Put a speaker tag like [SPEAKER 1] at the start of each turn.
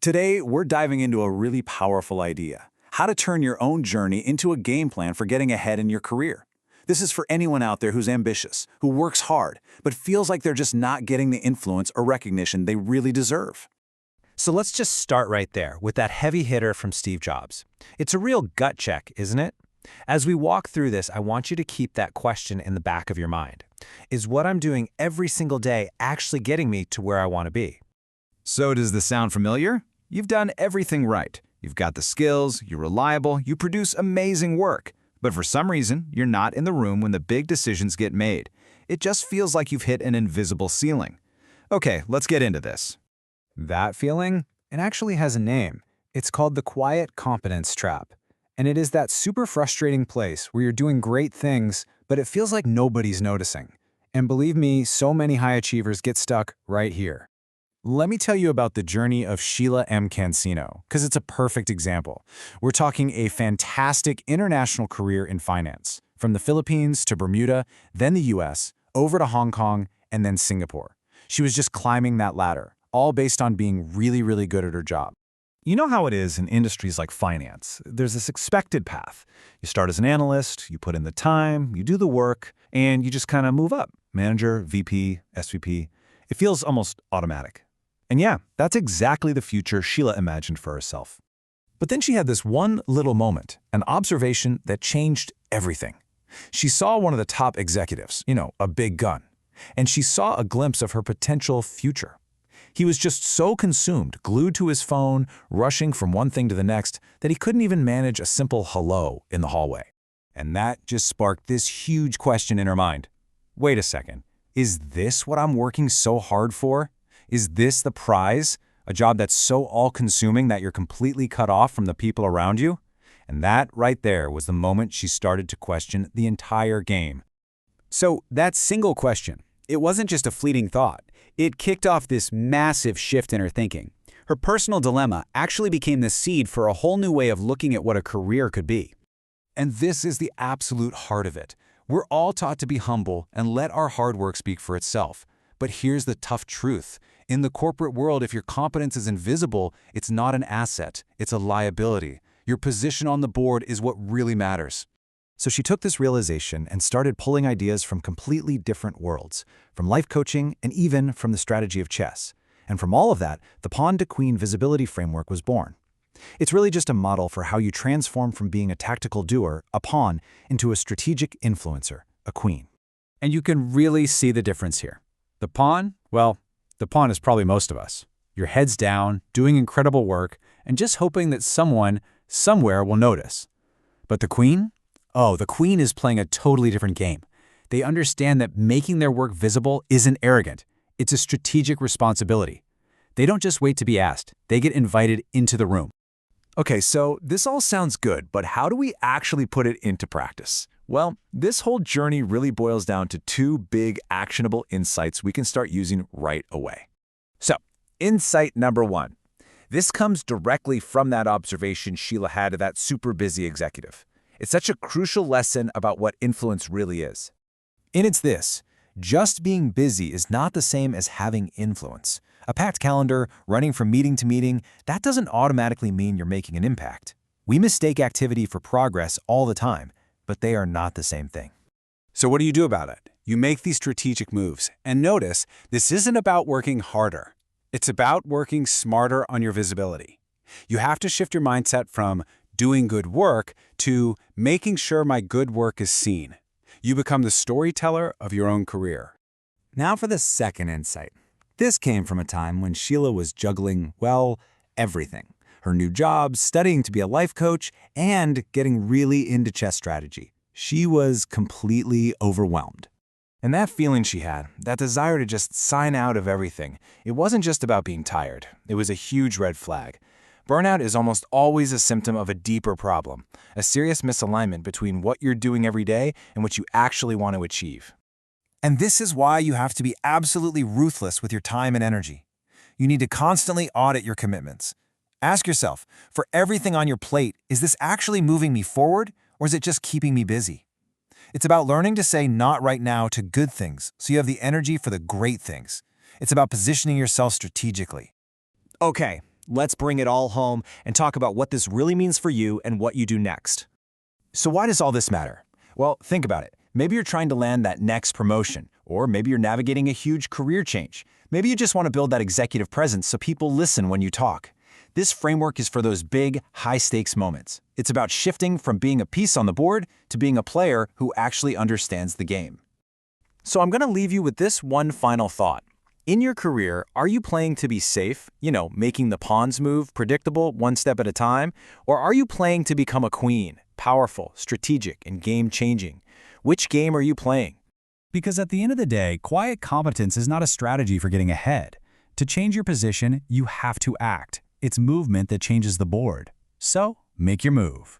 [SPEAKER 1] Today, we're diving into a really powerful idea: how to turn your own journey into a game plan for getting ahead in your career. This is for anyone out there who's ambitious, who works hard, but feels like they're just not getting the influence or recognition they really deserve.
[SPEAKER 2] So let's just start right there with that heavy hitter from Steve Jobs. It's a real gut check, isn't it? As we walk through this, I want you to keep that question in the back of your mind. Is what I'm doing every single day actually getting me to where I want to be?
[SPEAKER 3] So does this sound familiar? You've done everything right. You've got the skills, you're reliable, you produce amazing work. But for some reason, you're not in the room when the big decisions get made. It just feels like you've hit an invisible ceiling. Okay, let's get into this.
[SPEAKER 2] That feeling? It actually has a name. It's called the quiet competence trap. And it is that super frustrating place where you're doing great things, but it feels like nobody's noticing. And believe me, so many high achievers get stuck right here. Let me tell you about the journey of Shiela M. Cancino, because it's a perfect example. We're talking a fantastic international career in finance, from the Philippines to Bermuda, then the US, over to Hong Kong, and then Singapore. She was just climbing that ladder, all based on being really, really good at her job.
[SPEAKER 1] You know how it is in industries like finance. There's this expected path. You start as an analyst, you put in the time, you do the work, and you just kind of move up. Manager, VP, SVP. It feels almost automatic. And yeah, that's exactly the future Shiela imagined for herself. But then she had this one little moment, an observation that changed everything. She saw one of the top executives, a big gun, and she saw a glimpse of her potential future. He was just so consumed, glued to his phone, rushing from one thing to the next, that he couldn't even manage a simple hello in the hallway. And that just sparked this huge question in her mind. Wait a second, is this what I'm working so hard for? Is this the prize? A job that's so all-consuming that you're completely cut off from the people around you? And that right there was the moment she started to question the entire game.
[SPEAKER 4] So that single question, it wasn't just a fleeting thought. It kicked off this massive shift in her thinking. Her personal dilemma actually became the seed for a whole new way of looking at what a career could be.
[SPEAKER 1] And this is the absolute heart of it. We're all taught to be humble and let our hard work speak for itself. But here's the tough truth. In the corporate world, if your competence is invisible, it's not an asset, it's a liability. Your position on the board is what really matters. So she took this realization and started pulling ideas from completely different worlds, from life coaching and even from the strategy of chess. And from all of that, the Pawn to Queen visibility framework was born. It's really just a model for how you transform from being a tactical doer, a pawn, into a strategic influencer, a queen.
[SPEAKER 4] And you can really see the difference here. The pawn? Well, the pawn is probably most of us. Your head's down, doing incredible work, and just hoping that someone, somewhere will notice. But the queen? Oh, the queen is playing a totally different game. They understand that making their work visible isn't arrogant. It's a strategic responsibility. They don't just wait to be asked. They get invited into the room.
[SPEAKER 1] Okay, so this all sounds good, but how do we actually put it into practice? Well, this whole journey really boils down to two big actionable insights we can start using right away. So, insight number one. This comes directly from that observation Shiela had of that super busy executive. It's such a crucial lesson about what influence really is. And it's this: just being busy is not the same as having influence. A packed calendar, running from meeting to meeting, that doesn't automatically mean you're making an impact. We mistake activity for progress all the time, but they are not the same thing.
[SPEAKER 4] So what do you do about it? You make these strategic moves. And notice, this isn't about working harder. It's about working smarter on your visibility. You have to shift your mindset from doing good work to making sure my good work is seen. You become the storyteller of your own career.
[SPEAKER 2] Now for the second insight. This came from a time when Shiela was juggling, well, everything. Her new job, studying to be a life coach, and getting really into chess strategy. She was completely overwhelmed.
[SPEAKER 1] And that feeling she had, that desire to just sign out of everything, it wasn't just about being tired. It was a huge red flag. Burnout is almost always a symptom of a deeper problem, a serious misalignment between what you're doing every day and what you actually want to achieve. And this is why you have to be absolutely ruthless with your time and energy. You need to constantly audit your commitments. Ask yourself, for everything on your plate, is this actually moving me forward, or is it just keeping me busy? It's about learning to say not right now to good things so you have the energy for the great things. It's about positioning yourself strategically.
[SPEAKER 4] Okay,
[SPEAKER 5] let's bring it all home and talk about what this really means for you and what you do next.
[SPEAKER 1] So why does all this matter? Well, think about it. Maybe you're trying to land that next promotion, or maybe you're navigating a huge career change. Maybe you just want to build that executive presence so people listen when you talk. This framework is for those big, high-stakes moments. It's about shifting from being a piece on the board to being a player who actually understands the game.
[SPEAKER 5] So I'm going to leave you with this one final thought. In your career, are you playing to be safe, making the pawns move, predictable, one step at a time? Or are you playing to become a queen, powerful, strategic, and game-changing? Which game are you playing?
[SPEAKER 4] Because at the end of the day, quiet competence is not a strategy for getting ahead. To change your position, you have to act. It's movement that changes the board. So, make your move.